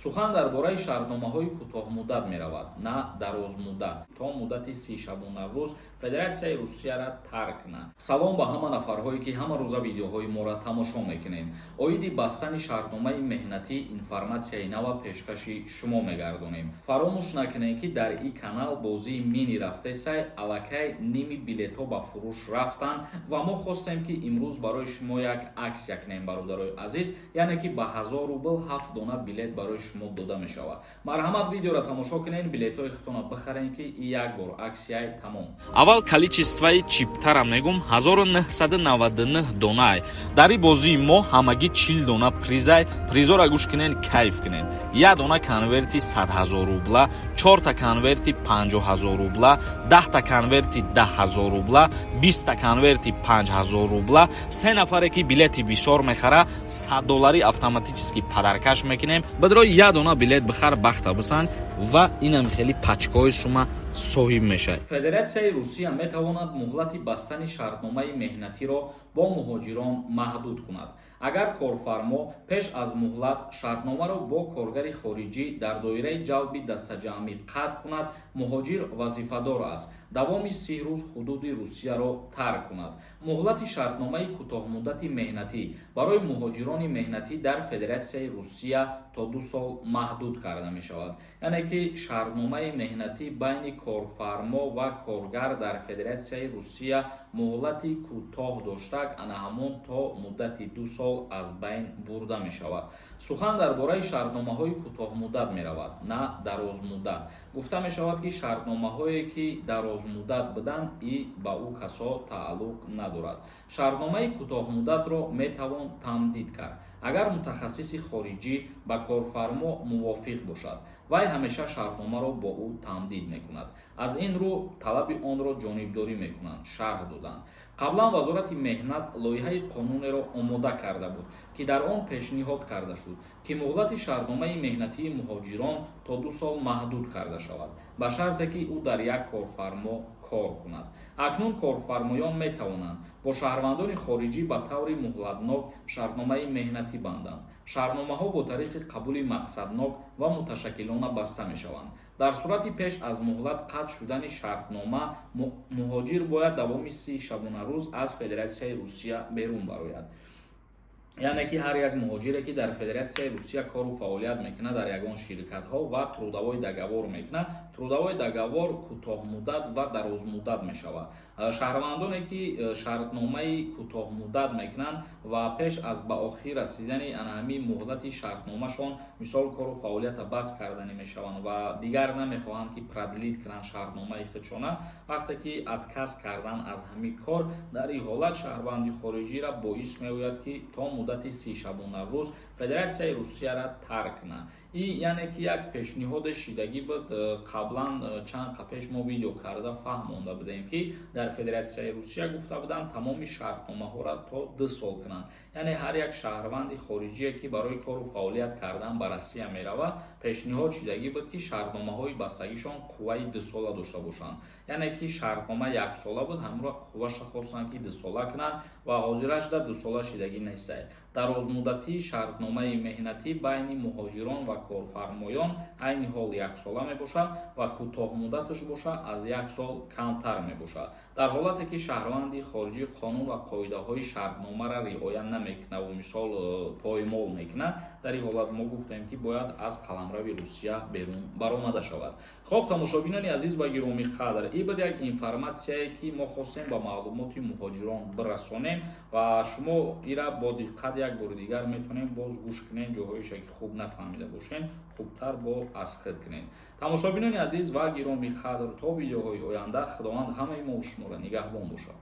сухан дар бораи шаҳрномаҳои кӯтоҳмуддат меравад, на дарозмуддат. То муддати 30 шабона рӯз Федератсияи Русияро тарк кунад. Салом ба ҳама нафарҳое ки ҳама рӯза видеоҳои моро тамошо мекунед. Оиди бастани шаҳрномаи меҳнатӣ информатсияи нава пешкаши шумо мегардонем. Фаромӯш накунед ки дар ин канал бозии мини рафтесай аллакай ними билетҳо ба фурӯш рафтанд ва мо хостем ки имрӯз барои шумо як аксия кунем, бародарои азиз, яъне ки ба 1000 рубл 7 дона билет барои шумо дода мешавад. Марҳамат, видеоро тамошо кунед, билетҳои худтонро бихаред ки ин як бор аксияи тамом. Аввал количествои чиптара мегум 1999 донай. Дар ин бозии мо ҳамагӣ 40 дона призай. Призора гӯш кунед, кайф кунед. 1 дона конверти 100 000 рубла, 4 та конверти 50 000 рубла, 10 та конверти 10 000 рубла, 20 та конверти 5 000 рубла. 3 нафаре ки билети бисёр мехара, 100 доллари автоматически падаркаш мекунем. Бадрои 1 дона билет бихар, бахта бисанд ва инам хели пачкои сума соҳиб мешавад. Федератсияи Русия метавонад муҳлати бастани шаҳрномаи меҳнатиро бо муҳоҷирон маҳдуд кунад. Агар корфармо пеш аз муҳлат шаҳрномаро бо коргари хориҷӣ дар доираи ҷалби дастаҷамъӣ қатъ кунад, муҳоҷир вазифадор аст давоми 30 рӯз ҳудуди Русияро тарк кунад. муҳлати шаҳрномаи кӯтоҳмуддати меҳнатӣ барои муҳоҷирони меҳнатӣ дар Федератсияи Русия то 2 сол маҳдуд карда мешавад. яъне ки шаҳрномаи меҳнатӣ байни корфармо ва коргар дар Федератсияи Русия муҳлати кӯтоҳ дошта, ана ҳамон то муддати 2 сол аз байн бурда мешавад. сухан дар бораи шаҳрномаҳои кӯтоҳмуддат меравад, на дарозмуддат. гуфта мешавад ки шаҳрномаҳое ки дарозмуддат буданд, ин ба ӯ касо тааллуқ надорад. шаҳрномаи кӯтоҳмуддатро метавон тамдид кард, агар мутахассиси хориҷӣ ба корфармо мувофиқ бошад. вай ҳамеша шаҳрномаро бо ӯ тамдид мекунад. аз ин рӯ талаби онро ҷонибдорӣ мекунанд, шарҳ доданд. қаблан вазорати меҳнат лоиҳаи қонунеро омода карда буд, ки дар он пешниҳод карда шуд, ки муҳлати шаҳрномаи меҳнатии муҳоҷирон то 2 сол маҳдуд карда шавад, ба шарте ки ӯ дар як корфармо кор кунад. акнун корфармоён метавонанд бо шаҳрвандони хориҷӣ ба таври муҳлатнок шаҳрномаи меҳнатӣ банданд. шаҳрномаҳо бо тариқи қабули мақсаднок ва муташаккилона баста мешаванд. дар сурати пеш аз муҳлат қатъ шудани шартнома, муҳоҷир бояд давоми 30 шабона рӯз аз Федератсияи Русия берун барояд. яъне ки ҳар як муҳоҷире ки дар Федератсияи Русия кору фаъолият мекунад дар ягон ширкатҳо ва трудовой договор мекунад, трудовой договор кӯтоҳмуддат ва дарозмуддат мешавад. шаҳрвандоне ки шартномаи кӯтоҳмуддат мекунанд ва пеш аз ба охир расидани ҳамин муҳлати шартномашон, мисол кору фаъолията баст карданӣ мешаванд ва дигар намехоҳанд ки продлит кунанд шаҳрномаи худшона, вақте ки отказ кардан аз ҳамин кор, дар ин ҳолат шаҳрванди хориҷиро боис меояд ки то муддати 30 шабона рӯз Федератсияи Русияро тарк кунад. ин яъне ки як пешниҳоди шидагӣ буд. қаблан чанд пеш мо видео карда фаҳм монда будем ки дар Федератсияи Русия гуфта буданд тамоми шаҳрномаҳоро то 2 сол кунанд. яъне ҳар як шаҳрванди хориҷие ки барои кору фаъолият кардан ба Россия меравад, пешниҳод шидагӣ буд ки шаҳрномаҳои бастагишон қувваи 2 сола дошта бошанд. яъне ки шаҳрнома 1 сола буд, ҳамроҳ қувваша хостанд ки 2 сола кунанд ва ҳозираш 2 сола шидагӣ нестае. дарозмуддатии шаҳрномаи меҳнатӣ байни муҳоҷирон ва корфармоён айни ҳол 1 сола мебошад ва кӯтоҳмуддаташ бошад аз 1 сол камтар мебошад. дар ҳолате ки шаҳрванди хориҷӣ қонун ва қоидаҳои шаҳрномаро риоя намекунад ва мисол поймол мекунад, дар ин ҳолат мо гуфтем ки бояд аз қаламрави Русия берун баромада шавад. хоб, тамошобинони азиз ва гиромӣ қадр, ин буд як информатсияе ки мо хостем ба маълумоти муҳоҷирон бирасонем ва шумо ира бо диққат як бори дигар метавонем боз гӯш кунед, ҷоҳоиша ки хуб нафаҳмида бошен хубтар бо аз худ кунед. тамошобинони азиз ва гиромӣ қадр, то видеоҳои оянда, худованд ҳамаи мо шуморо нигаҳбон бошад.